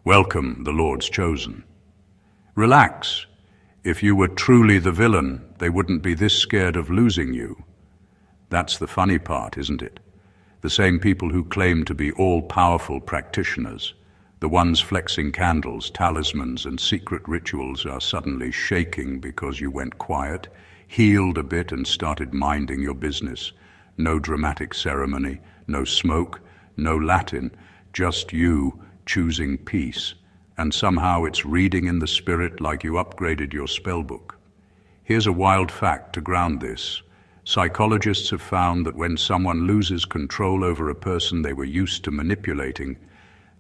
Welcome, the Lord's chosen. Relax. If you were truly the villain, they wouldn't be this scared of losing you. That's the funny part, isn't it? The same people who claim to be all-powerful practitioners, the ones flexing candles, talismans, and secret rituals are suddenly shaking because you went quiet, healed a bit and started minding your business. No dramatic ceremony, no smoke, no Latin, just you choosing peace, and somehow it's reading in the spirit like you upgraded your spell book. Here's a wild fact to ground this. Psychologists have found that when someone loses control over a person they were used to manipulating,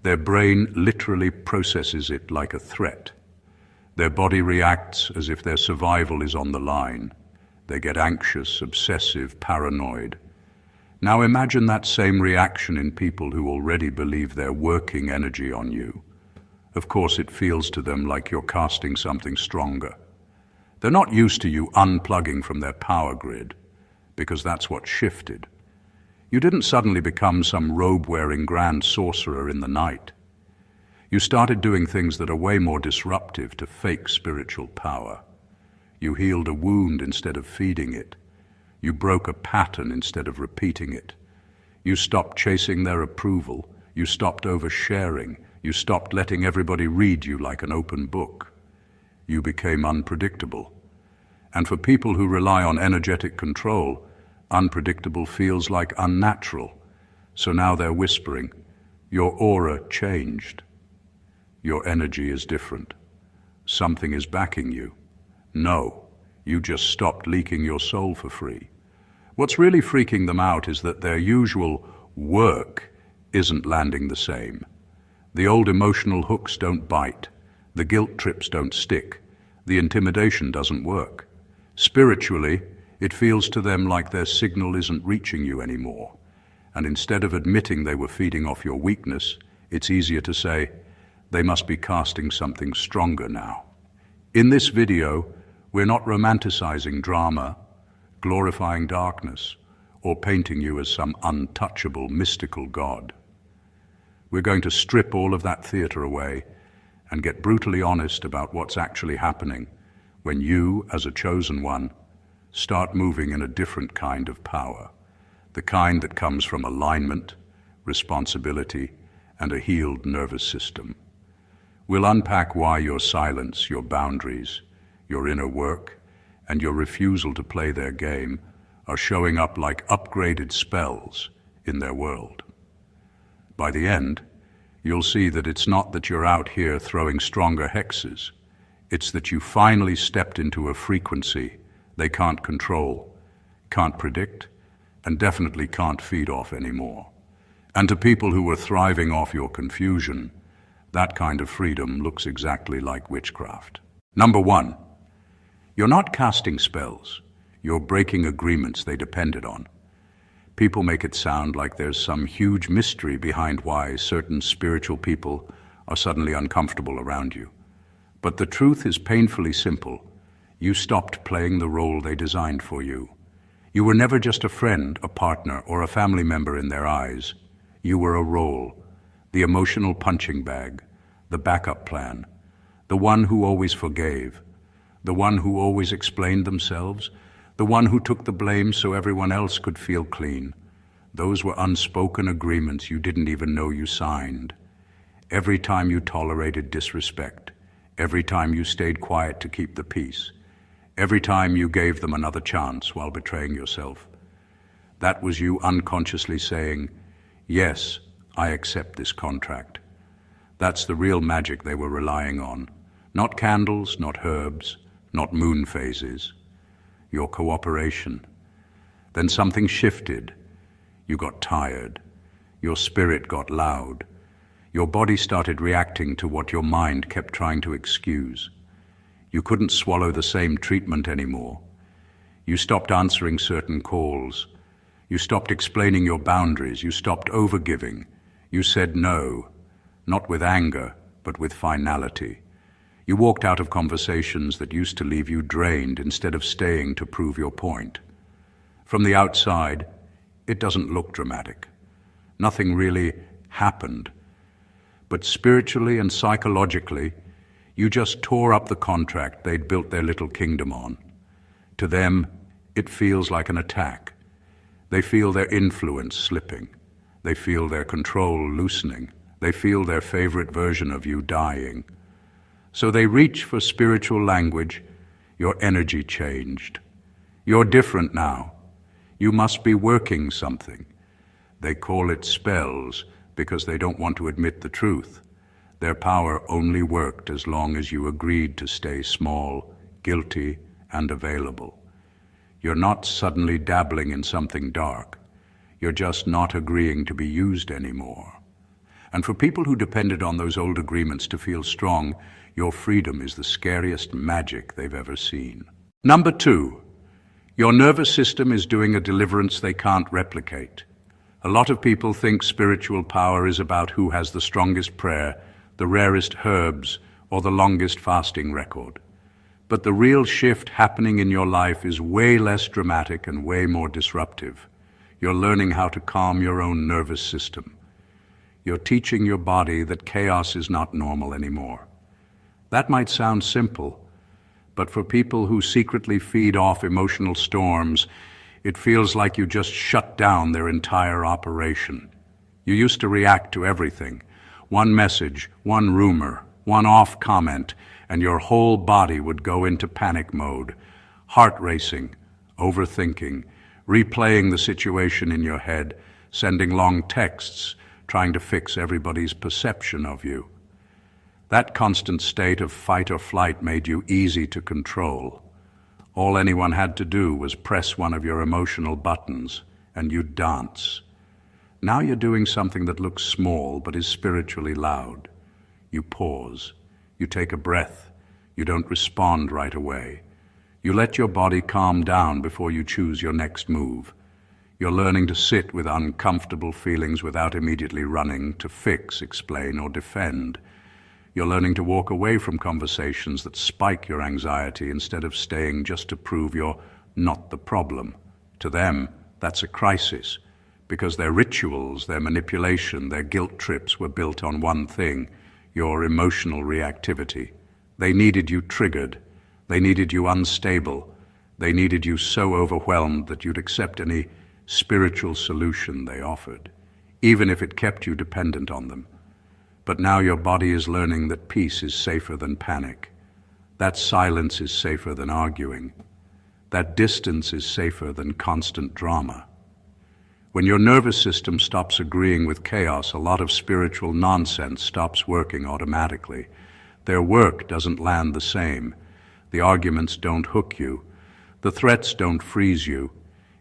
their brain literally processes it like a threat. Their body reacts as if their survival is on the line. They get anxious, obsessive, paranoid. Now imagine that same reaction in people who already believe they're working energy on you. Of course, it feels to them like you're casting something stronger. They're not used to you unplugging from their power grid, because that's what shifted. You didn't suddenly become some robe-wearing grand sorcerer in the night. You started doing things that are way more disruptive to fake spiritual power. You healed a wound instead of feeding it. You broke a pattern instead of repeating it. You stopped chasing their approval. You stopped oversharing. You stopped letting everybody read you like an open book. You became unpredictable. And for people who rely on energetic control, unpredictable feels like unnatural. So now they're whispering, your aura changed. Your energy is different. Something is backing you. No. You just stopped leaking your soul for free. What's really freaking them out is that their usual work isn't landing the same. The old emotional hooks don't bite. The guilt trips don't stick. The intimidation doesn't work. Spiritually, it feels to them like their signal isn't reaching you anymore. And instead of admitting they were feeding off your weakness, it's easier to say, they must be casting something stronger now. In this video, we're not romanticizing drama, glorifying darkness, or painting you as some untouchable, mystical god. We're going to strip all of that theater away and get brutally honest about what's actually happening when you, as a chosen one, start moving in a different kind of power, the kind that comes from alignment, responsibility, and a healed nervous system. We'll unpack why your silence, your boundaries, your inner work, and your refusal to play their game are showing up like upgraded spells in their world. By the end, you'll see that it's not that you're out here throwing stronger hexes. It's that you finally stepped into a frequency they can't control, can't predict, and definitely can't feed off anymore. And to people who were thriving off your confusion, that kind of freedom looks exactly like witchcraft. Number one, you're not casting spells. You're breaking agreements they depended on. People make it sound like there's some huge mystery behind why certain spiritual people are suddenly uncomfortable around you. But the truth is painfully simple. You stopped playing the role they designed for you. You were never just a friend, a partner, or a family member in their eyes. You were a role, the emotional punching bag, the backup plan, the one who always forgave, the one who always explained themselves, the one who took the blame so everyone else could feel clean. Those were unspoken agreements you didn't even know you signed. Every time you tolerated disrespect, every time you stayed quiet to keep the peace, every time you gave them another chance while betraying yourself, that was you unconsciously saying, yes, I accept this contract. That's the real magic they were relying on. Not candles, not herbs, not moon phases. Your cooperation. Then something shifted. You got tired. Your spirit got loud. Your body started reacting to what your mind kept trying to excuse. You couldn't swallow the same treatment anymore. You stopped answering certain calls. You stopped explaining your boundaries. You stopped overgiving. You said no, not with anger, but with finality. You walked out of conversations that used to leave you drained instead of staying to prove your point. From the outside, it doesn't look dramatic. Nothing really happened. But spiritually and psychologically, you just tore up the contract they'd built their little kingdom on. To them, it feels like an attack. They feel their influence slipping. They feel their control loosening. They feel their favorite version of you dying. So they reach for spiritual language. Your energy changed. You're different now. You must be working something. They call it spells because they don't want to admit the truth. Their power only worked as long as you agreed to stay small, guilty, and available. You're not suddenly dabbling in something dark. You're just not agreeing to be used anymore. And for people who depended on those old agreements to feel strong, your freedom is the scariest magic they've ever seen. Number 2, your nervous system is doing a deliverance they can't replicate. A lot of people think spiritual power is about who has the strongest prayer, the rarest herbs, or the longest fasting record. But the real shift happening in your life is way less dramatic and way more disruptive. You're learning how to calm your own nervous system. You're teaching your body that chaos is not normal anymore. That might sound simple, but for people who secretly feed off emotional storms, it feels like you just shut down their entire operation. You used to react to everything. One message, one rumor, one off comment, and your whole body would go into panic mode, heart racing, overthinking, replaying the situation in your head, sending long texts, trying to fix everybody's perception of you. That constant state of fight or flight made you easy to control. All anyone had to do was press one of your emotional buttons, and you'd dance. Now you're doing something that looks small but is spiritually loud. You pause. You take a breath. You don't respond right away. You let your body calm down before you choose your next move. You're learning to sit with uncomfortable feelings without immediately running to fix, explain, or defend. You're learning to walk away from conversations that spike your anxiety instead of staying just to prove you're not the problem. To them, that's a crisis, because their rituals, their manipulation, their guilt trips were built on one thing: your emotional reactivity. They needed you triggered. They needed you unstable. They needed you so overwhelmed that you'd accept any spiritual solution they offered, even if it kept you dependent on them. But now your body is learning that peace is safer than panic. That silence is safer than arguing. That distance is safer than constant drama. When your nervous system stops agreeing with chaos, a lot of spiritual nonsense stops working automatically. Their work doesn't land the same. The arguments don't hook you. The threats don't freeze you.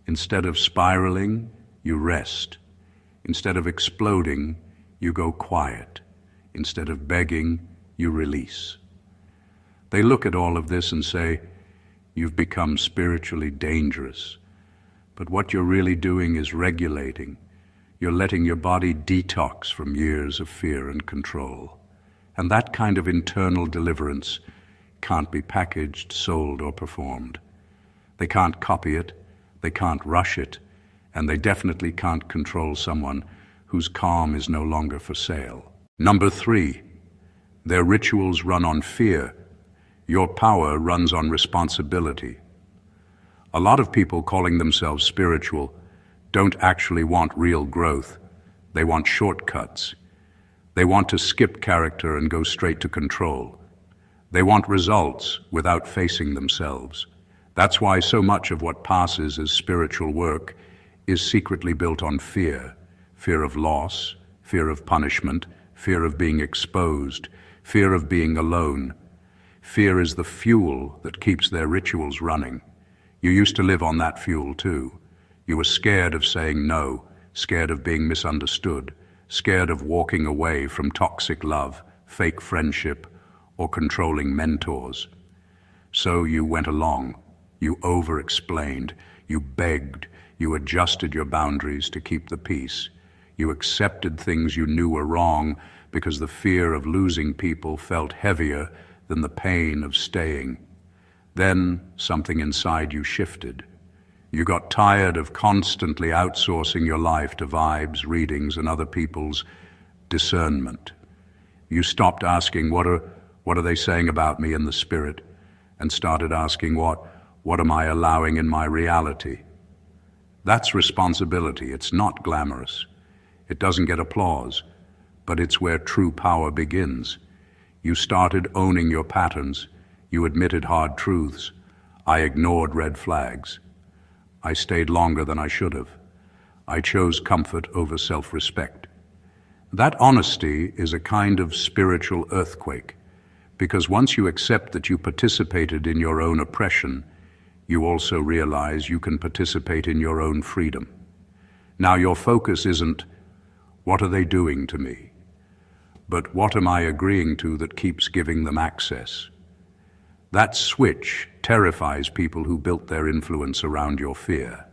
Instead of spiraling, you rest. Instead of exploding, you go quiet. Instead of begging, you release. They look at all of this and say, "You've become spiritually dangerous." But what you're really doing is regulating. You're letting your body detox from years of fear and control. And that kind of internal deliverance can't be packaged, sold, or performed. They can't copy it, they can't rush it, and they definitely can't control someone whose calm is no longer for sale. Number 3, their rituals run on fear. Your power runs on responsibility. A lot of people calling themselves spiritual don't actually want real growth. They want shortcuts. They want to skip character and go straight to control. They want results without facing themselves. That's why so much of what passes as spiritual work is secretly built on fear. Fear of loss, fear of punishment, fear of being exposed, fear of being alone. Fear is the fuel that keeps their rituals running. You used to live on that fuel too. You were scared of saying no, scared of being misunderstood, scared of walking away from toxic love, fake friendship, or controlling mentors. So you went along. You over-explained. You begged. You adjusted your boundaries to keep the peace. You accepted things you knew were wrong because the fear of losing people felt heavier than the pain of staying. Then something inside you shifted. You got tired of constantly outsourcing your life to vibes, readings, and other people's discernment. You stopped asking, what are they saying about me in the spirit, and started asking, what am I allowing in my reality? That's responsibility. It's not glamorous. It doesn't get applause, but it's where true power begins. You started owning your patterns. You admitted hard truths. I ignored red flags. I stayed longer than I should have. I chose comfort over self-respect. That honesty is a kind of spiritual earthquake, because once you accept that you participated in your own oppression, you also realize you can participate in your own freedom. Now your focus isn't, what are they doing to me? But what am I agreeing to that keeps giving them access? That switch terrifies people who built their influence around your fear.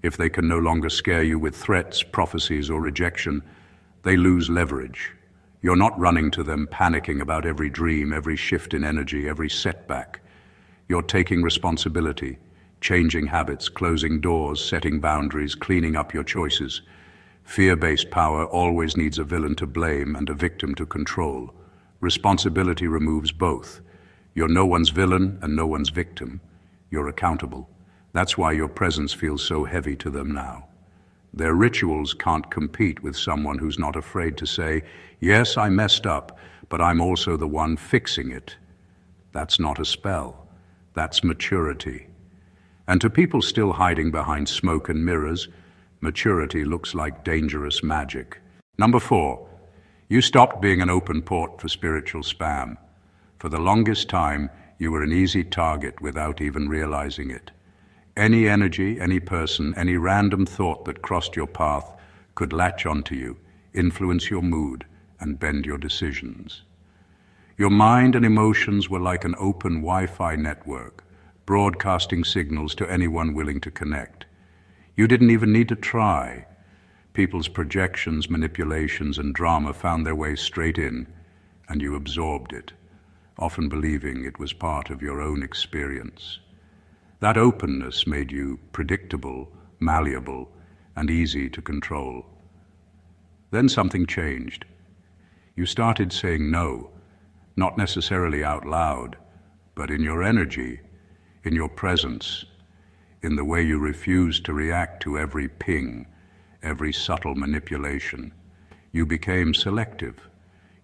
If they can no longer scare you with threats, prophecies, or rejection, they lose leverage. You're not running to them panicking about every dream, every shift in energy, every setback. You're taking responsibility, changing habits, closing doors, setting boundaries, cleaning up your choices. Fear-based power always needs a villain to blame and a victim to control. Responsibility removes both. You're no one's villain and no one's victim. You're accountable. That's why your presence feels so heavy to them now. Their rituals can't compete with someone who's not afraid to say, yes, I messed up, but I'm also the one fixing it. That's not a spell. That's maturity. And to people still hiding behind smoke and mirrors, maturity looks like dangerous magic. Number 4, you stopped being an open port for spiritual spam. For the longest time, you were an easy target without even realizing it. Any energy, any person, any random thought that crossed your path could latch onto you, influence your mood, and bend your decisions. Your mind and emotions were like an open Wi-Fi network, broadcasting signals to anyone willing to connect. You didn't even need to try. People's projections, manipulations, and drama found their way straight in, and you absorbed it, often believing it was part of your own experience. That openness made you predictable, malleable, and easy to control. Then something changed. You started saying no, not necessarily out loud, but in your energy, in your presence, in the way you refused to react to every ping, every subtle manipulation. You became selective.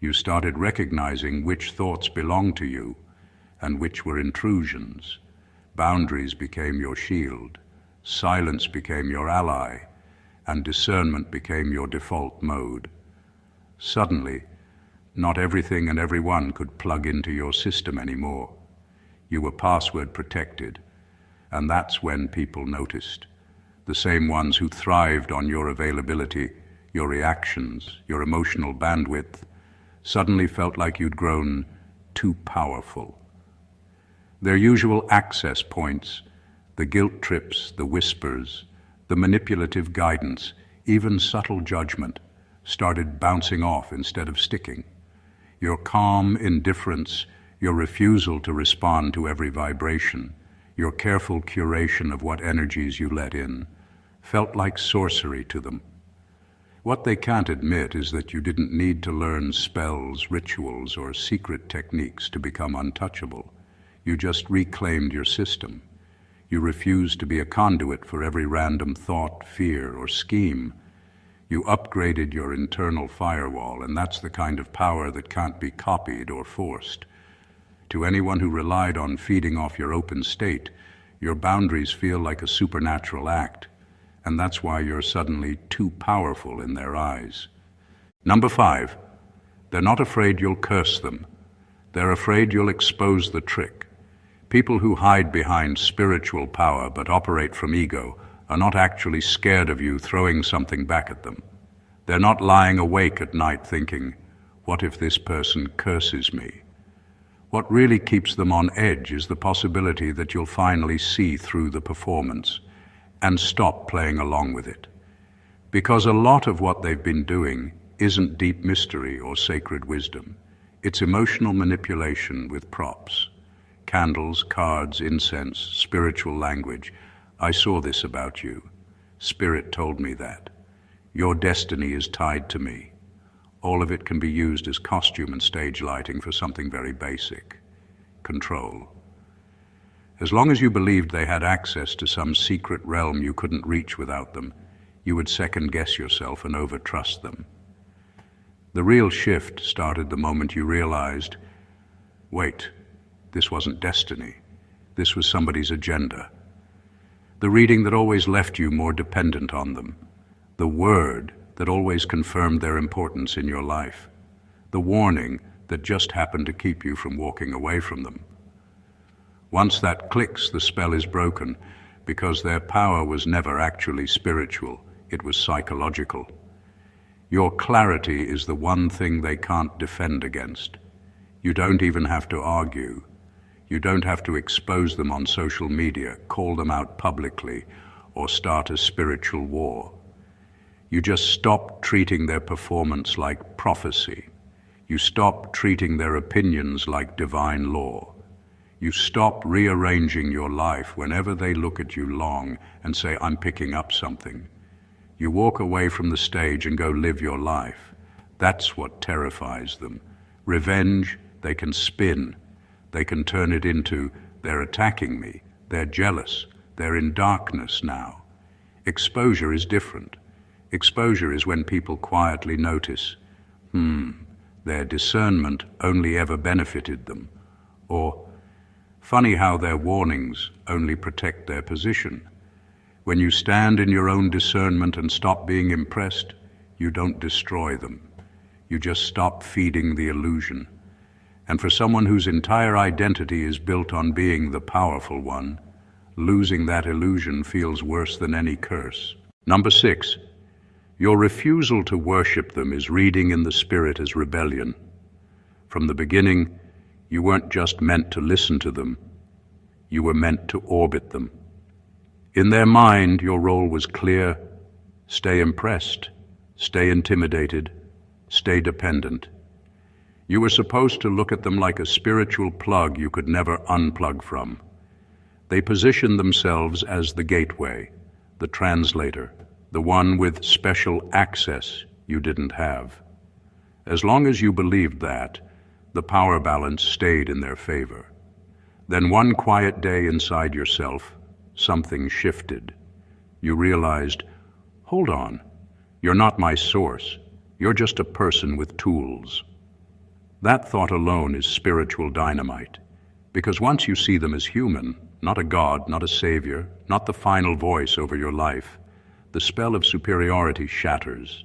You started recognizing which thoughts belonged to you and which were intrusions. Boundaries became your shield, silence became your ally, and discernment became your default mode. Suddenly, not everything and everyone could plug into your system anymore. You were password protected, and that's when people noticed. The same ones who thrived on your availability, your reactions, your emotional bandwidth, suddenly felt like you'd grown too powerful. Their usual access points, the guilt trips, the whispers, the manipulative guidance, even subtle judgment, started bouncing off instead of sticking. Your calm indifference, your refusal to respond to every vibration, your careful curation of what energies you let in, felt like sorcery to them. What they can't admit is that you didn't need to learn spells, rituals, or secret techniques to become untouchable. You just reclaimed your system. You refused to be a conduit for every random thought, fear, or scheme. You upgraded your internal firewall, and that's the kind of power that can't be copied or forced. To anyone who relied on feeding off your open state, your boundaries feel like a supernatural act, and that's why you're suddenly too powerful in their eyes. Number 5, they're not afraid you'll curse them. They're afraid you'll expose the trick. People who hide behind spiritual power but operate from ego are not actually scared of you throwing something back at them. They're not lying awake at night thinking, what if this person curses me? What really keeps them on edge is the possibility that you'll finally see through the performance and stop playing along with it. Because a lot of what they've been doing isn't deep mystery or sacred wisdom. It's emotional manipulation with props. Candles, cards, incense, spiritual language. I saw this about you. Spirit told me that. Your destiny is tied to me. all of it can be used as costume and stage lighting for something very basic: control. As long as you believed they had access to some secret realm you couldn't reach without them, you would second-guess yourself and overtrust them. The real shift started the moment you realized, wait, this wasn't destiny. This was somebody's agenda. The reading that always left you more dependent on them. The word that always confirmed their importance in your life. The warning that just happened to keep you from walking away from them. Once that clicks, the spell is broken, because their power was never actually spiritual, it was psychological. Your clarity is the one thing they can't defend against. You don't even have to argue. You don't have to expose them on social media, call them out publicly, or start a spiritual war. You just stop treating their performance like prophecy. You stop treating their opinions like divine law. You stop rearranging your life whenever they look at you long and say, I'm picking up something. You walk away from the stage and go live your life. That's what terrifies them. Revenge, they can spin. They can turn it into, they're attacking me, they're jealous, they're in darkness now. Exposure is different. Exposure is when people quietly notice, their discernment only ever benefited them. Or, funny how their warnings only protect their position. When you stand in your own discernment and stop being impressed, you don't destroy them. You just stop feeding the illusion. And for someone whose entire identity is built on being the powerful one, losing that illusion feels worse than any curse. Number 6, your refusal to worship them is reading in the spirit as rebellion. From the beginning, you weren't just meant to listen to them, you were meant to orbit them. In their mind, your role was clear: stay impressed, stay intimidated, stay dependent. You were supposed to look at them like a spiritual plug you could never unplug from. They positioned themselves as the gateway, the translator, the one with special access you didn't have. As long as you believed that, the power balance stayed in their favor. Then one quiet day inside yourself, something shifted. You realized, hold on, you're not my source. You're just a person with tools. That thought alone is spiritual dynamite, because once you see them as human, not a god, not a savior, not the final voice over your life, the spell of superiority shatters.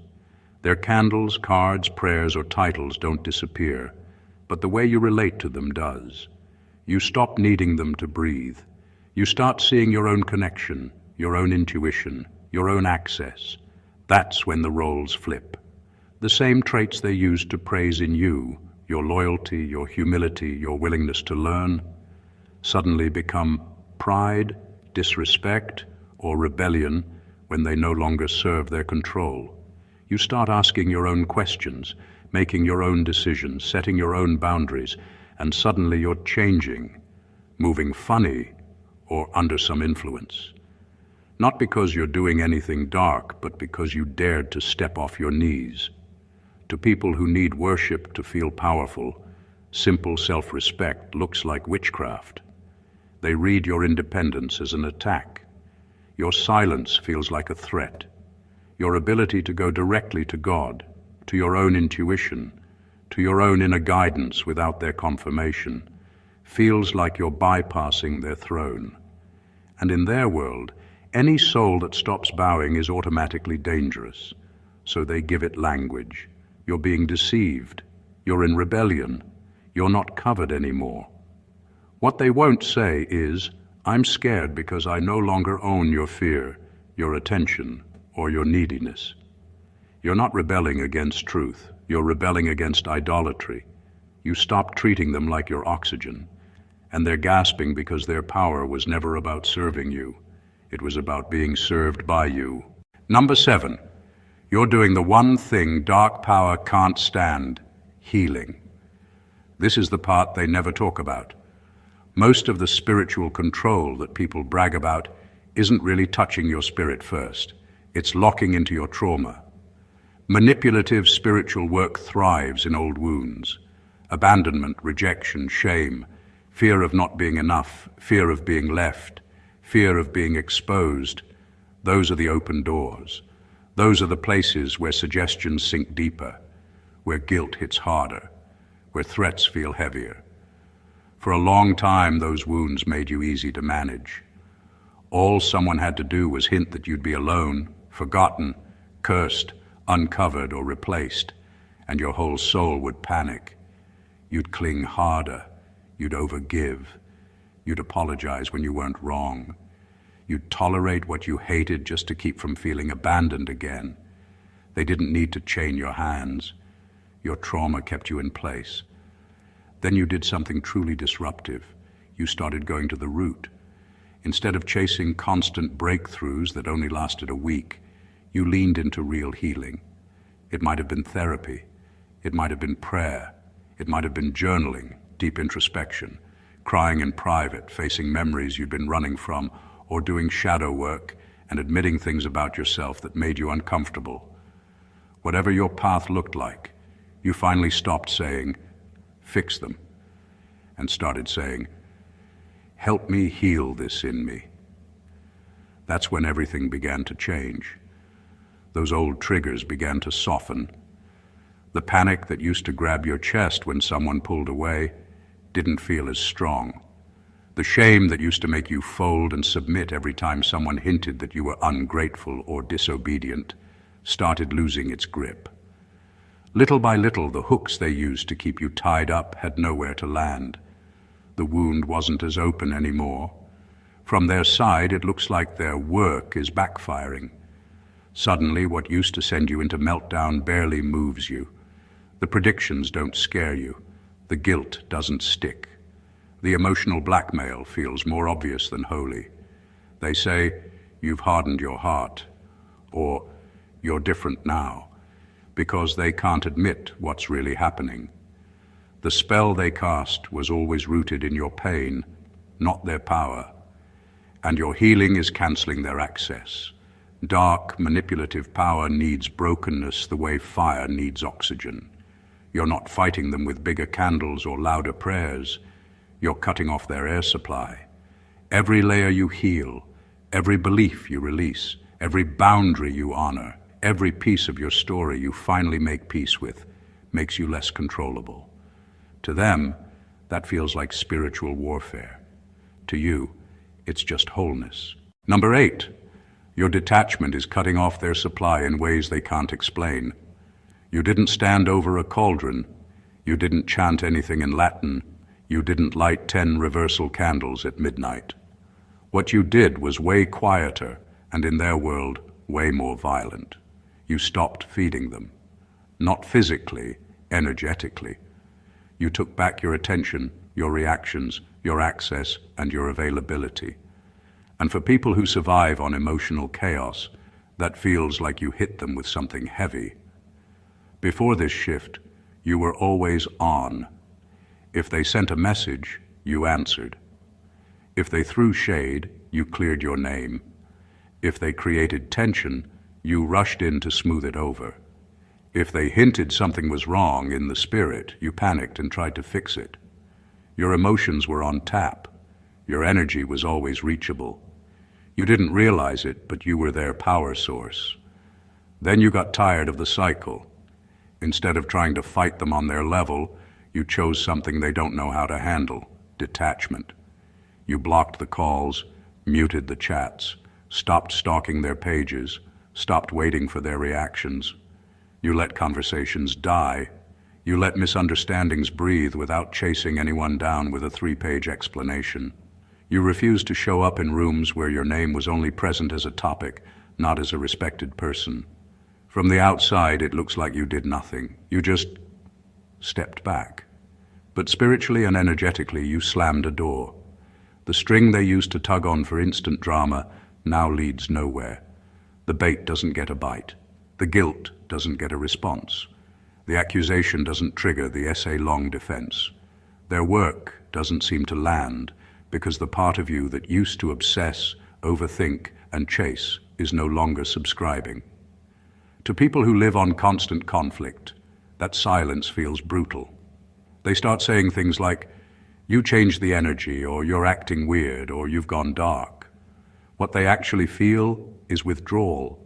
Their candles, cards, prayers, or titles don't disappear, but the way you relate to them does. You stop needing them to breathe. You start seeing your own connection, your own intuition, your own access. That's when the roles flip. The same traits they used to praise in you, your loyalty, your humility, your willingness to learn, suddenly become pride, disrespect, or rebellion when they no longer serve their control. You start asking your own questions, making your own decisions, setting your own boundaries, and suddenly you're changing, moving funny or under some influence. Not because you're doing anything dark, but because you dared to step off your knees. To people who need worship to feel powerful, simple self-respect looks like witchcraft. They read your independence as an attack. Your silence feels like a threat. Your ability to go directly to God, to your own intuition, to your own inner guidance without their confirmation, feels like you're bypassing their throne. And in their world, any soul that stops bowing is automatically dangerous, so they give it language. You're being deceived. You're in rebellion. You're not covered anymore. What they won't say is, I'm scared because I no longer own your fear, your attention, or your neediness. You're not rebelling against truth. You're rebelling against idolatry. You stop treating them like your oxygen, and they're gasping because their power was never about serving you. It was about being served by you. Number 7. You're doing the one thing dark power can't stand: healing. This is the part they never talk about. Most of the spiritual control that people brag about isn't really touching your spirit first. It's locking into your trauma. Manipulative spiritual work thrives in old wounds. Abandonment, rejection, shame, fear of not being enough, fear of being left, fear of being exposed. Those are the open doors. Those are the places where suggestions sink deeper, where guilt hits harder, where threats feel heavier. For a long time, those wounds made you easy to manage. All someone had to do was hint that you'd be alone, forgotten, cursed, uncovered, or replaced, and your whole soul would panic. You'd cling harder. You'd overgive. You'd apologize when you weren't wrong. You'd tolerate what you hated just to keep from feeling abandoned again. They didn't need to chain your hands. Your trauma kept you in place. Then you did something truly disruptive. You started going to the root. Instead of chasing constant breakthroughs that only lasted a week, you leaned into real healing. It might have been therapy. It might have been prayer. It might have been journaling, deep introspection, crying in private, facing memories you'd been running from, or doing shadow work and admitting things about yourself that made you uncomfortable. Whatever your path looked like, you finally stopped saying, "Fix them," and started saying, "Help me heal this in me." That's when everything began to change. Those old triggers began to soften. The panic that used to grab your chest when someone pulled away didn't feel as strong. The shame that used to make you fold and submit every time someone hinted that you were ungrateful or disobedient started losing its grip. Little by little, the hooks they used to keep you tied up had nowhere to land. The wound wasn't as open anymore. From their side, it looks like their work is backfiring. Suddenly, what used to send you into meltdown barely moves you. The predictions don't scare you. The guilt doesn't stick. The emotional blackmail feels more obvious than holy. They say, "You've hardened your heart," or "You're different now," because they can't admit what's really happening. The spell they cast was always rooted in your pain, not their power. And your healing is canceling their access. Dark, manipulative power needs brokenness the way fire needs oxygen. You're not fighting them with bigger candles or louder prayers. You're cutting off their air supply. Every layer you heal, every belief you release, every boundary you honor, every piece of your story you finally make peace with, makes you less controllable. To them, that feels like spiritual warfare. To you, it's just wholeness. Number 8, your detachment is cutting off their supply in ways they can't explain. You didn't stand over a cauldron. You didn't chant anything in Latin. You didn't light 10 reversal candles at midnight. What you did was way quieter, and in their world, way more violent. You stopped feeding them. Not physically, energetically. You took back your attention, your reactions, your access, and your availability. And for people who survive on emotional chaos, that feels like you hit them with something heavy. Before this shift, you were always on. If they sent a message, you answered. If they threw shade, you cleared your name. If they created tension, you rushed in to smooth it over. If they hinted something was wrong in the spirit, you panicked and tried to fix it. Your emotions were on tap. Your energy was always reachable. You didn't realize it, but you were their power source. Then you got tired of the cycle. Instead of trying to fight them on their level, you chose something they don't know how to handle: detachment. You blocked the calls, muted the chats, stopped stalking their pages, stopped waiting for their reactions. You let conversations die. You let misunderstandings breathe without chasing anyone down with a 3-page explanation. You refused to show up in rooms where your name was only present as a topic, not as a respected person. From the outside, it looks like you did nothing. You just stepped back. But spiritually and energetically, you slammed a door. The string they used to tug on for instant drama now leads nowhere. The bait doesn't get a bite. The guilt doesn't get a response. The accusation doesn't trigger the essay-long defense. Their work doesn't seem to land because the part of you that used to obsess, overthink, and chase is no longer subscribing. To people who live on constant conflict, that silence feels brutal. They start saying things like, "You changed the energy," or "You're acting weird," or "You've gone dark." What they actually feel is withdrawal.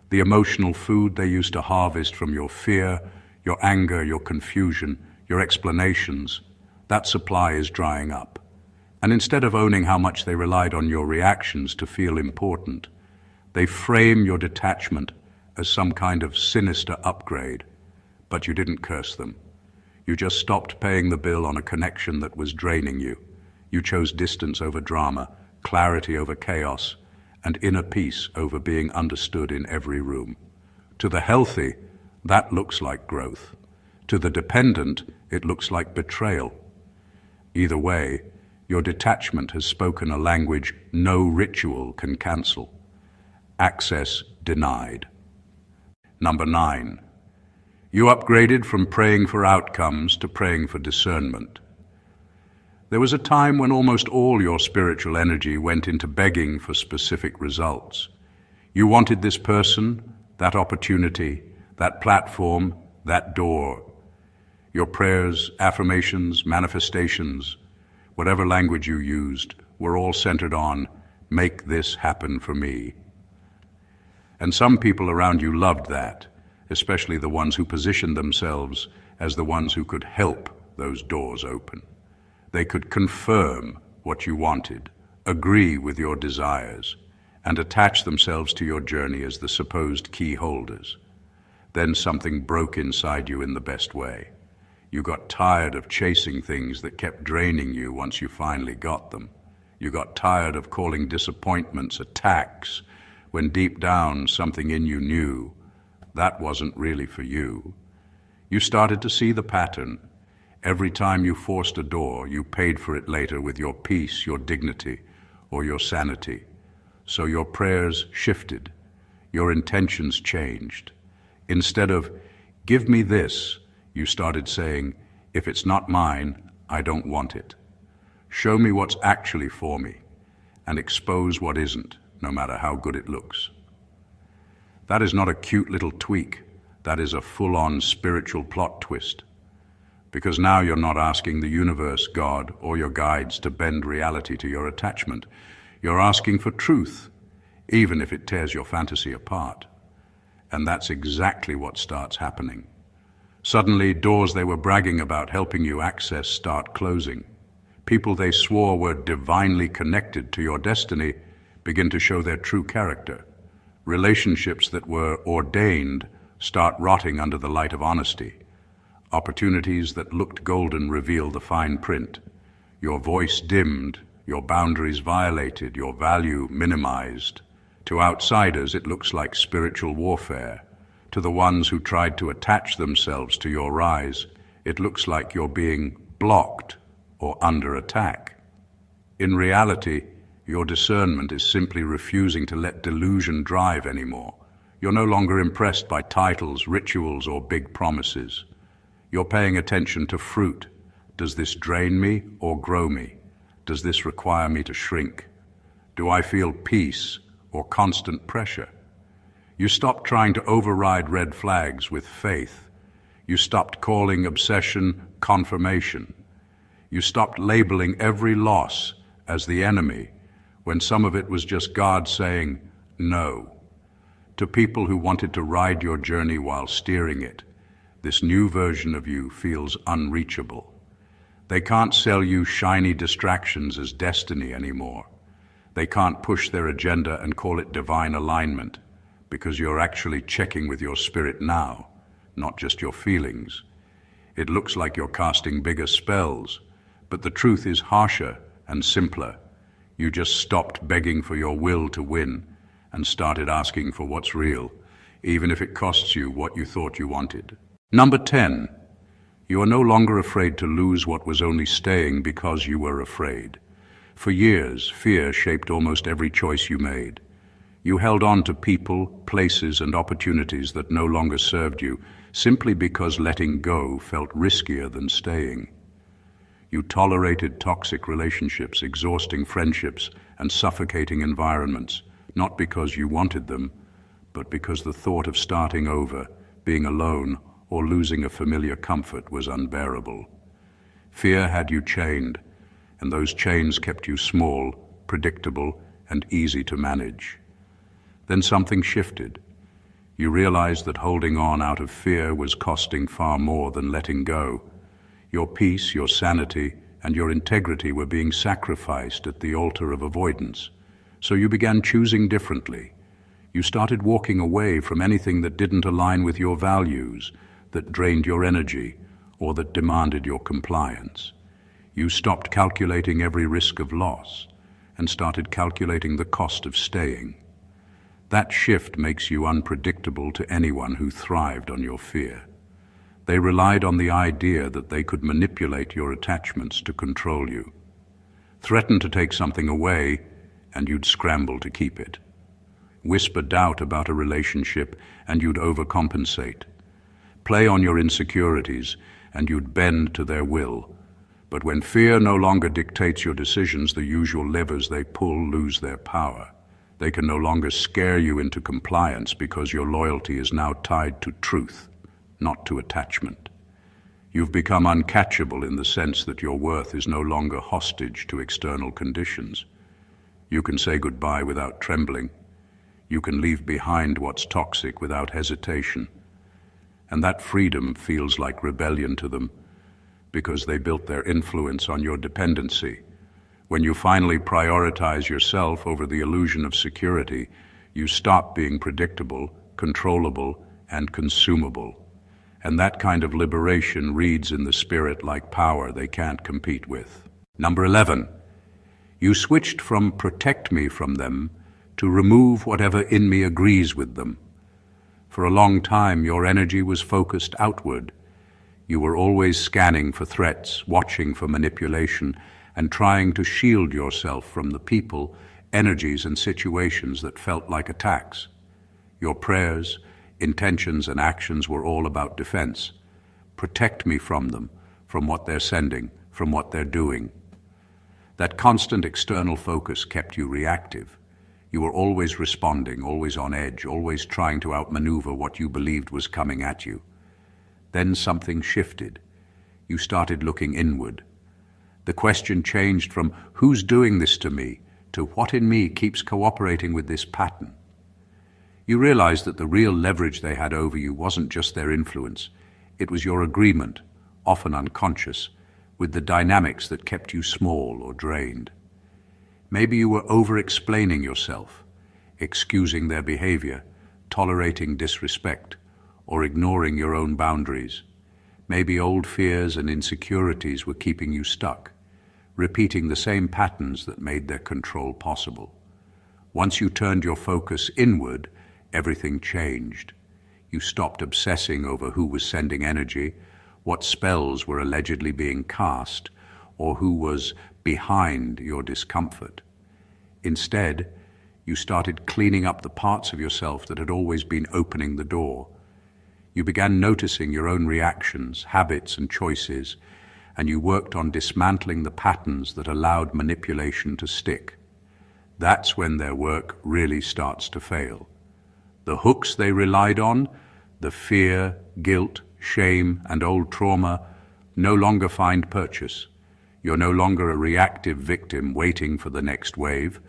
The emotional food they used to harvest from your fear, your anger, your confusion, your explanations, that supply is drying up. And instead of owning how much they relied on your reactions to feel important, they frame your detachment as some kind of sinister upgrade. But you didn't curse them. You just stopped paying the bill on a connection that was draining you. You chose distance over drama, clarity over chaos, and inner peace over being understood in every room. To the healthy, that looks like growth. To the dependent, it looks like betrayal. Either way, your detachment has spoken a language no ritual can cancel. Access denied. Number 9. You upgraded from praying for outcomes to praying for discernment. There was a time when almost all your spiritual energy went into begging for specific results. You wanted this person, that opportunity, that platform, that door. Your prayers, affirmations, manifestations, whatever language you used, were all centered on, "Make this happen for me." And some people around you loved that, especially the ones who positioned themselves as the ones who could help those doors open. They could confirm what you wanted, agree with your desires, and attach themselves to your journey as the supposed key holders. Then something broke inside you in the best way. You got tired of chasing things that kept draining you once you finally got them. You got tired of calling disappointments attacks when deep down something in you knew that wasn't really for you. You started to see the pattern. Every time you forced a door, you paid for it later with your peace, your dignity, or your sanity. So your prayers shifted. Your intentions changed. Instead of, "Give me this," you started saying, "If it's not mine, I don't want it. Show me what's actually for me, and expose what isn't, no matter how good it looks." That is not a cute little tweak. That is a full-on spiritual plot twist. Because now you're not asking the universe, God, or your guides to bend reality to your attachment. You're asking for truth, even if it tears your fantasy apart. And that's exactly what starts happening. Suddenly, doors they were bragging about helping you access start closing. People they swore were divinely connected to your destiny begin to show their true character. Relationships that were ordained start rotting under the light of honesty. Opportunities that looked golden reveal the fine print. Your voice dimmed, your boundaries violated, your value minimized. To outsiders, it looks like spiritual warfare. To the ones who tried to attach themselves to your rise, it looks like you're being blocked or under attack. In reality, your discernment is simply refusing to let delusion drive anymore. You're no longer impressed by titles, rituals, or big promises. You're paying attention to fruit. Does this drain me or grow me? Does this require me to shrink? Do I feel peace or constant pressure? You stopped trying to override red flags with faith. You stopped calling obsession confirmation. You stopped labeling every loss as the enemy when some of it was just God saying no. To people who wanted to ride your journey while steering it, this new version of you feels unreachable. They can't sell you shiny distractions as destiny anymore. They can't push their agenda and call it divine alignment, because you're actually checking with your spirit now, not just your feelings. It looks like you're casting bigger spells, but the truth is harsher and simpler. You just stopped begging for your will to win and started asking for what's real, even if it costs you what you thought you wanted. Number 10, you are no longer afraid to lose what was only staying because you were afraid. For years, fear shaped almost every choice you made. You held on to people, places, and opportunities that no longer served you, simply because letting go felt riskier than staying. You tolerated toxic relationships, exhausting friendships, and suffocating environments, not because you wanted them, but because the thought of starting over, being alone, or losing a familiar comfort was unbearable. Fear had you chained, and those chains kept you small, predictable, and easy to manage. Then something shifted. You realized that holding on out of fear was costing far more than letting go. Your peace, your sanity, and your integrity were being sacrificed at the altar of avoidance. So you began choosing differently. You started walking away from anything that didn't align with your values, that drained your energy, or that demanded your compliance. You stopped calculating every risk of loss and started calculating the cost of staying. That shift makes you unpredictable to anyone who thrived on your fear. They relied on the idea that they could manipulate your attachments to control you. Threaten to take something away, and you'd scramble to keep it. Whisper doubt about a relationship, and you'd overcompensate. Play on your insecurities, and you'd bend to their will. But when fear no longer dictates your decisions, the usual levers they pull lose their power. They can no longer scare you into compliance because your loyalty is now tied to truth, not to attachment. You've become uncatchable in the sense that your worth is no longer hostage to external conditions. You can say goodbye without trembling. You can leave behind what's toxic without hesitation. And that freedom feels like rebellion to them because they built their influence on your dependency. When you finally prioritize yourself over the illusion of security, you stop being predictable, controllable, and consumable. And that kind of liberation reads in the spirit like power they can't compete with. Number 11, you switched from protect me from them to remove whatever in me agrees with them. For a long time, your energy was focused outward. You were always scanning for threats, watching for manipulation, and trying to shield yourself from the people, energies, and situations that felt like attacks. Your prayers, intentions, and actions were all about defense. Protect me from them, from what they're sending, from what they're doing. That constant external focus kept you reactive. You were always responding, always on edge, always trying to outmaneuver what you believed was coming at you. Then something shifted. You started looking inward. The question changed from who's doing this to me to what in me keeps cooperating with this pattern. You realized that the real leverage they had over you wasn't just their influence. It was your agreement, often unconscious, with the dynamics that kept you small or drained. Maybe you were over-explaining yourself, excusing their behavior, tolerating disrespect, or ignoring your own boundaries. Maybe old fears and insecurities were keeping you stuck, repeating the same patterns that made their control possible. Once you turned your focus inward, everything changed. You stopped obsessing over who was sending energy, what spells were allegedly being cast, or who was behind your discomfort. Instead, you started cleaning up the parts of yourself that had always been opening the door. You began noticing your own reactions, habits, and choices, and you worked on dismantling the patterns that allowed manipulation to stick. That's when their work really starts to fail. The hooks they relied on, the fear, guilt, shame, and old trauma, no longer find purchase. You're no longer a reactive victim waiting for the next wave.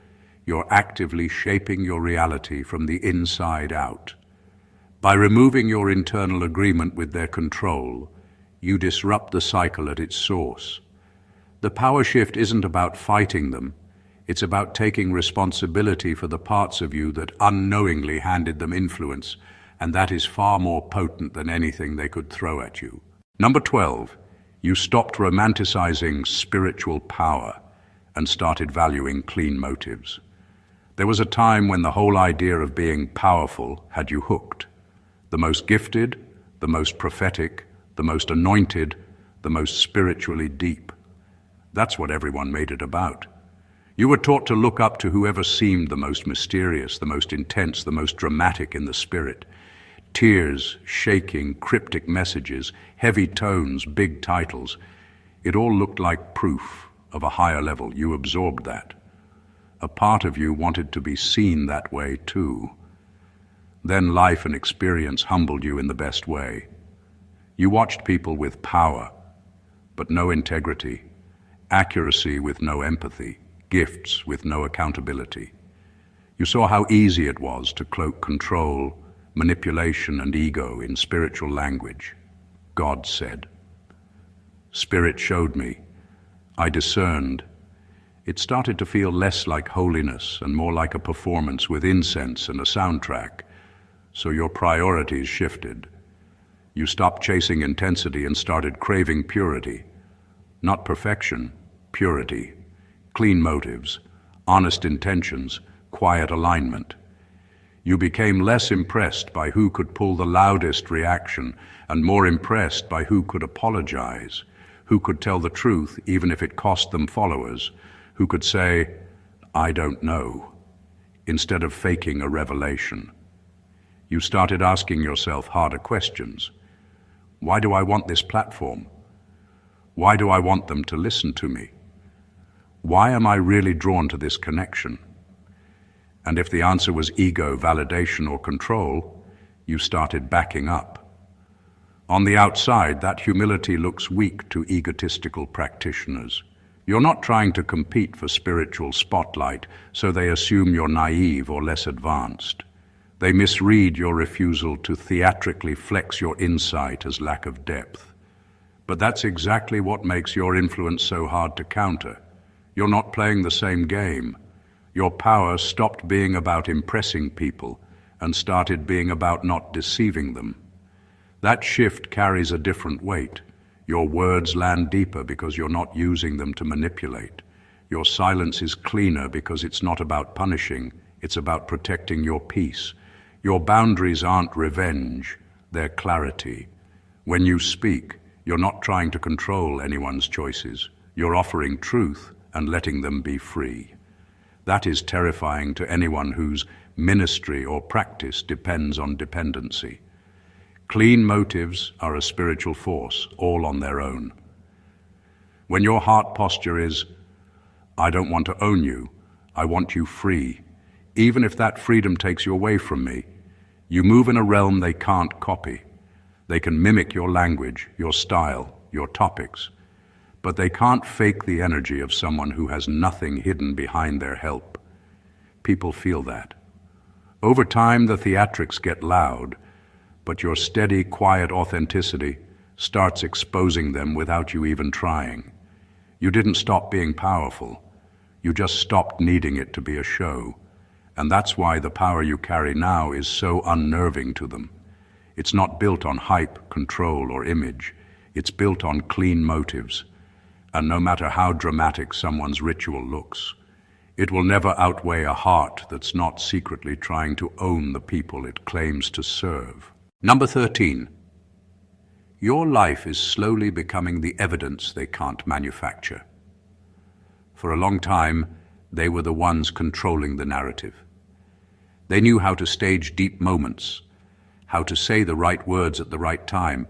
You're actively shaping your reality from the inside out. By removing your internal agreement with their control, you disrupt the cycle at its source. The power shift isn't about fighting them. It's about taking responsibility for the parts of you that unknowingly handed them influence, and that is far more potent than anything they could throw at you. Number 12, you stopped romanticizing spiritual power and started valuing clean motives. There was a time when the whole idea of being powerful had you hooked. The most gifted, the most prophetic, the most anointed, the most spiritually deep. That's what everyone made it about. You were taught to look up to whoever seemed the most mysterious, the most intense, the most dramatic in the spirit. Tears, shaking, cryptic messages, heavy tones, big titles. It all looked like proof of a higher level. You absorbed that. A part of you wanted to be seen that way too. Then life and experience humbled you in the best way. You watched people with power, but no integrity, accuracy with no empathy, gifts with no accountability. You saw how easy it was to cloak control, manipulation, and ego in spiritual language. God said. Spirit showed me. I discerned. It started to feel less like holiness and more like a performance with incense and a soundtrack. So your priorities shifted. You stopped chasing intensity and started craving purity. Not perfection, purity. Clean motives, honest intentions, quiet alignment. You became less impressed by who could pull the loudest reaction and more impressed by who could apologize, who could tell the truth even if it cost them followers, who could say, "I don't know," instead of faking a revelation. You started asking yourself harder questions. Why do I want this platform? Why do I want them to listen to me? Why am I really drawn to this connection? And if the answer was ego, validation, or control, you started backing up. On the outside, that humility looks weak to egotistical practitioners. You're not trying to compete for spiritual spotlight, so they assume you're naive or less advanced. They misread your refusal to theatrically flex your insight as lack of depth. But that's exactly what makes your influence so hard to counter. You're not playing the same game. Your power stopped being about impressing people and started being about not deceiving them. That shift carries a different weight. Your words land deeper because you're not using them to manipulate. Your silence is cleaner because it's not about punishing, it's about protecting your peace. Your boundaries aren't revenge, they're clarity. When you speak, you're not trying to control anyone's choices. You're offering truth and letting them be free. That is terrifying to anyone whose ministry or practice depends on dependency. Clean motives are a spiritual force, all on their own. When your heart posture is, "I don't want to own you, I want you free," even if that freedom takes you away from me, you move in a realm they can't copy. They can mimic your language, your style, your topics, but they can't fake the energy of someone who has nothing hidden behind their help. People feel that. Over time, the theatrics get loud, but your steady, quiet authenticity starts exposing them without you even trying. You didn't stop being powerful. You just stopped needing it to be a show. And that's why the power you carry now is so unnerving to them. It's not built on hype, control, or image. It's built on clean motives. And no matter how dramatic someone's ritual looks, it will never outweigh a heart that's not secretly trying to own the people it claims to serve. Number 13. Your life is slowly becoming the evidence they can't manufacture. For a long time, they were the ones controlling the narrative. They knew how to stage deep moments, how to say the right words at the right time,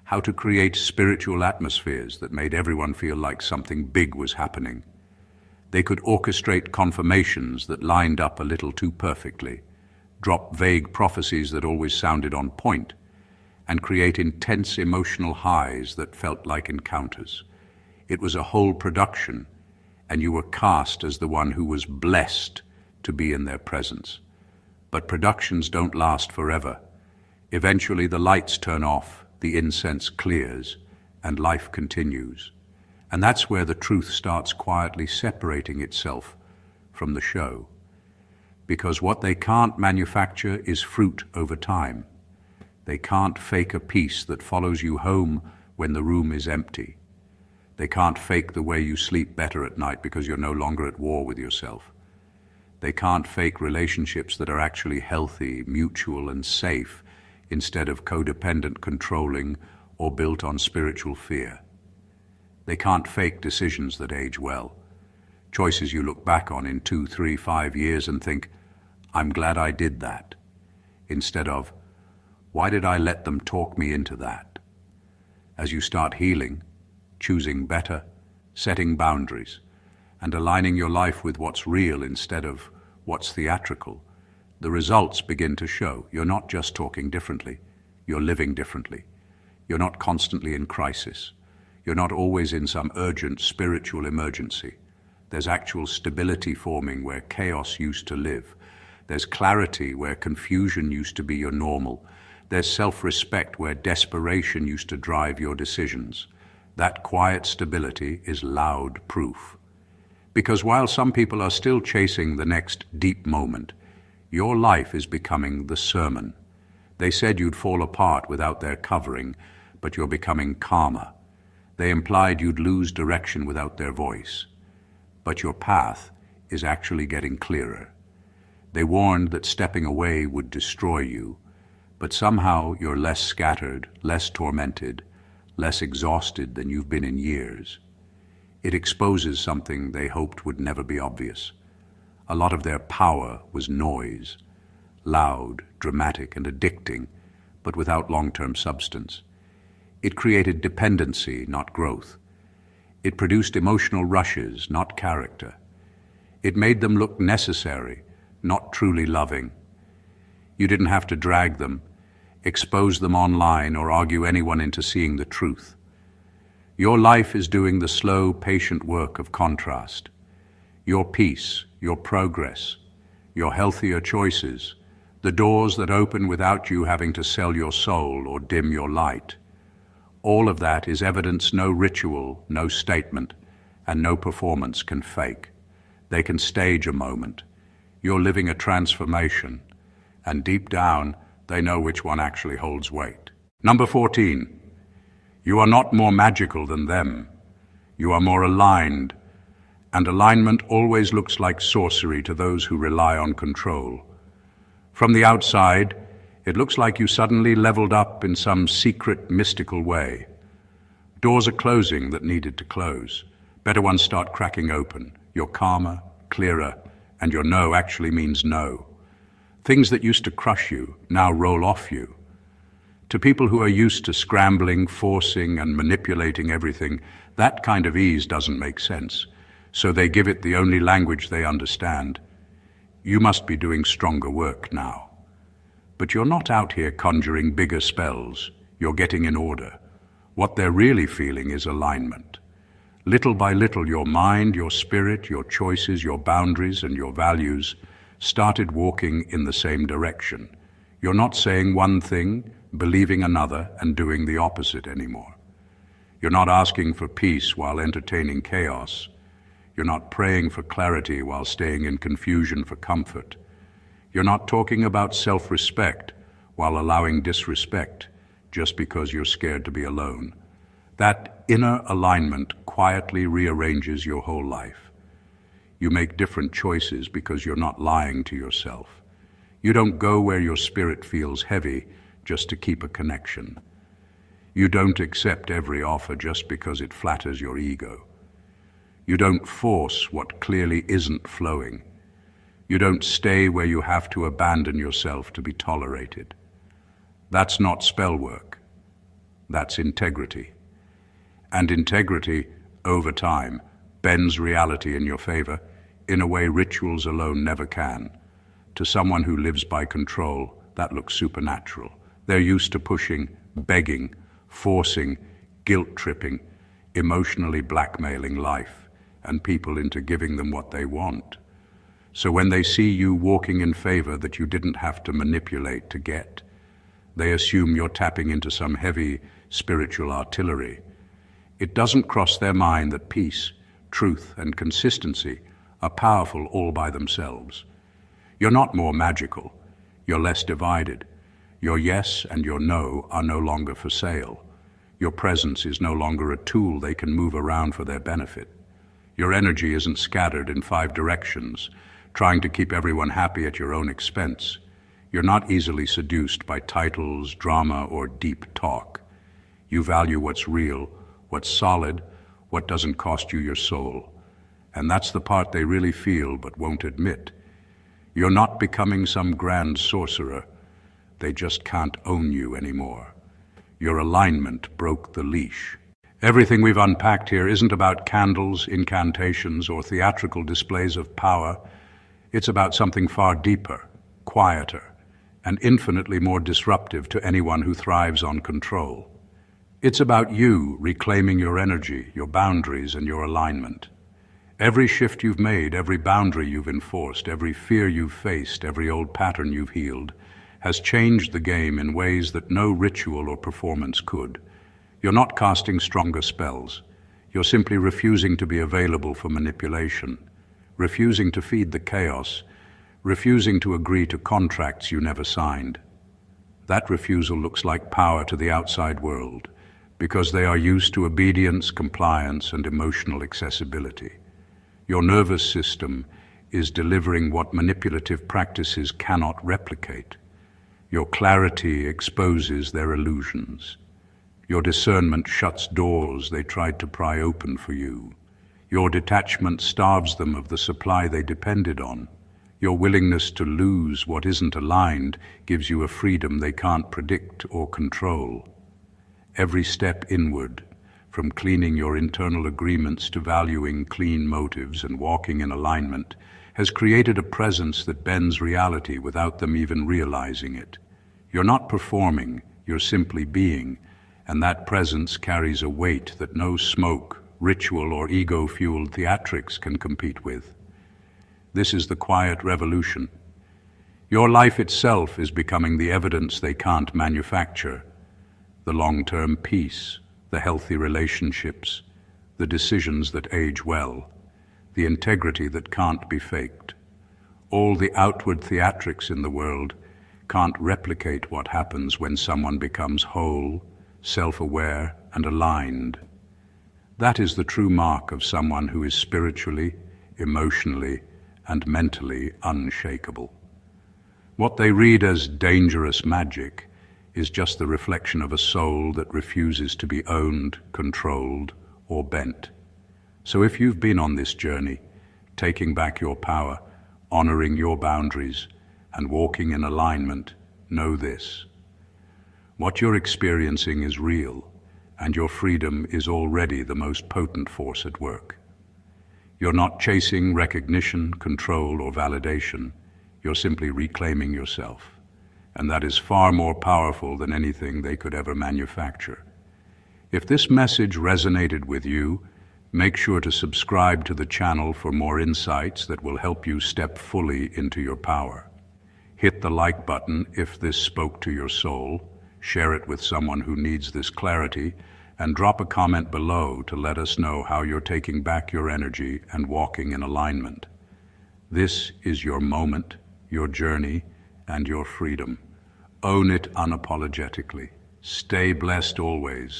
how to create spiritual atmospheres that made everyone feel like something big was happening. They could orchestrate confirmations that lined up a little too perfectly, drop vague prophecies that always sounded on point, and create intense emotional highs that felt like encounters. It was a whole production, and you were cast as the one who was blessed to be in their presence. But productions don't last forever. Eventually the lights turn off, the incense clears, and life continues. And that's where the truth starts quietly separating itself from the show. Because what they can't manufacture is fruit over time. They can't fake a peace that follows you home when the room is empty. They can't fake the way you sleep better at night because you're no longer at war with yourself. They can't fake relationships that are actually healthy, mutual, and safe instead of codependent, controlling, or built on spiritual fear. They can't fake decisions that age well. Choices you look back on in 2, 3, 5 years and think, "I'm glad I did that," instead of, "Why did I let them talk me into that?" As you start healing, choosing better, setting boundaries, and aligning your life with what's real instead of what's theatrical, the results begin to show. You're not just talking differently, you're living differently. You're not constantly in crisis. You're not always in some urgent spiritual emergency. There's actual stability forming where chaos used to live. There's clarity where confusion used to be your normal. There's self-respect where desperation used to drive your decisions. That quiet stability is loud proof. Because while some people are still chasing the next deep moment, your life is becoming the sermon. They said you'd fall apart without their covering, but you're becoming calmer. They implied you'd lose direction without their voice, but your path is actually getting clearer. They warned that stepping away would destroy you, but somehow you're less scattered, less tormented, less exhausted than you've been in years. It exposes something they hoped would never be obvious. A lot of their power was noise, loud, dramatic, and addicting, but without long-term substance. It created dependency, not growth. It produced emotional rushes, not character. It made them look necessary, not truly loving. You didn't have to drag them, expose them online, or argue anyone into seeing the truth. Your life is doing the slow, patient work of contrast. Your peace, your progress, your healthier choices, the doors that open without you having to sell your soul or dim your light. All of that is evidence no ritual, no statement, and no performance can fake. They can stage a moment. You're living a transformation, and deep down, they know which one actually holds weight. Number 14. You are not more magical than them. You are more aligned, and alignment always looks like sorcery to those who rely on control. From the outside, it looks like you suddenly leveled up in some secret, mystical way. Doors are closing that needed to close. Better ones start cracking open. You're calmer, clearer, and your no actually means no. Things that used to crush you now roll off you. To people who are used to scrambling, forcing, and manipulating everything, that kind of ease doesn't make sense. So they give it the only language they understand. You must be doing stronger work now. But you're not out here conjuring bigger spells. You're getting in order. What they're really feeling is alignment. Little by little, your mind, your spirit, your choices, your boundaries, and your values started walking in the same direction. You're not saying one thing, believing another, and doing the opposite anymore. You're not asking for peace while entertaining chaos. You're not praying for clarity while staying in confusion for comfort. You're not talking about self-respect while allowing disrespect just because you're scared to be alone. That inner alignment quietly rearranges your whole life. You make different choices because you're not lying to yourself. You don't go where your spirit feels heavy just to keep a connection. You don't accept every offer just because it flatters your ego. You don't force what clearly isn't flowing. You don't stay where you have to abandon yourself to be tolerated. That's not spell work. That's integrity. And integrity, over time, bends reality in your favor in a way rituals alone never can. To someone who lives by control, that looks supernatural. They're used to pushing, begging, forcing, guilt-tripping, emotionally blackmailing life and people into giving them what they want. So when they see you walking in favor that you didn't have to manipulate to get, they assume you're tapping into some heavy spiritual artillery. It doesn't cross their mind that peace, truth, and consistency are powerful all by themselves. You're not more magical. You're less divided. Your yes and your no are no longer for sale. Your presence is no longer a tool they can move around for their benefit. Your energy isn't scattered in 5 directions, trying to keep everyone happy at your own expense. You're not easily seduced by titles, drama, or deep talk. You value what's real, what's solid, what doesn't cost you your soul. And that's the part they really feel but won't admit. You're not becoming some grand sorcerer. They just can't own you anymore. Your alignment broke the leash. Everything we've unpacked here isn't about candles, incantations, or theatrical displays of power. It's about something far deeper, quieter, and infinitely more disruptive to anyone who thrives on control. It's about you reclaiming your energy, your boundaries, and your alignment. Every shift you've made, every boundary you've enforced, every fear you've faced, every old pattern you've healed, has changed the game in ways that no ritual or performance could. You're not casting stronger spells. You're simply refusing to be available for manipulation, refusing to feed the chaos, refusing to agree to contracts you never signed. That refusal looks like power to the outside world, because they are used to obedience, compliance, and emotional accessibility. Your nervous system is delivering what manipulative practices cannot replicate. Your clarity exposes their illusions. Your discernment shuts doors they tried to pry open for you. Your detachment starves them of the supply they depended on. Your willingness to lose what isn't aligned gives you a freedom they can't predict or control. Every step inward, from cleaning your internal agreements to valuing clean motives and walking in alignment, has created a presence that bends reality without them even realizing it. You're not performing, you're simply being, and that presence carries a weight that no smoke, ritual, or ego-fueled theatrics can compete with. This is the quiet revolution. Your life itself is becoming the evidence they can't manufacture. The long-term peace, the healthy relationships, the decisions that age well, the integrity that can't be faked. All the outward theatrics in the world can't replicate what happens when someone becomes whole, self-aware, and aligned. That is the true mark of someone who is spiritually, emotionally, and mentally unshakable. What they read as dangerous magic is just the reflection of a soul that refuses to be owned, controlled, or bent. So if you've been on this journey, taking back your power, honoring your boundaries, and walking in alignment, know this: what you're experiencing is real, and your freedom is already the most potent force at work. You're not chasing recognition, control, or validation. You're simply reclaiming yourself. And that is far more powerful than anything they could ever manufacture. If this message resonated with you, make sure to subscribe to the channel for more insights that will help you step fully into your power. Hit the like button if this spoke to your soul, share it with someone who needs this clarity, and drop a comment below to let us know how you're taking back your energy and walking in alignment. This is your moment, your journey, and your freedom. Own it unapologetically. Stay blessed always.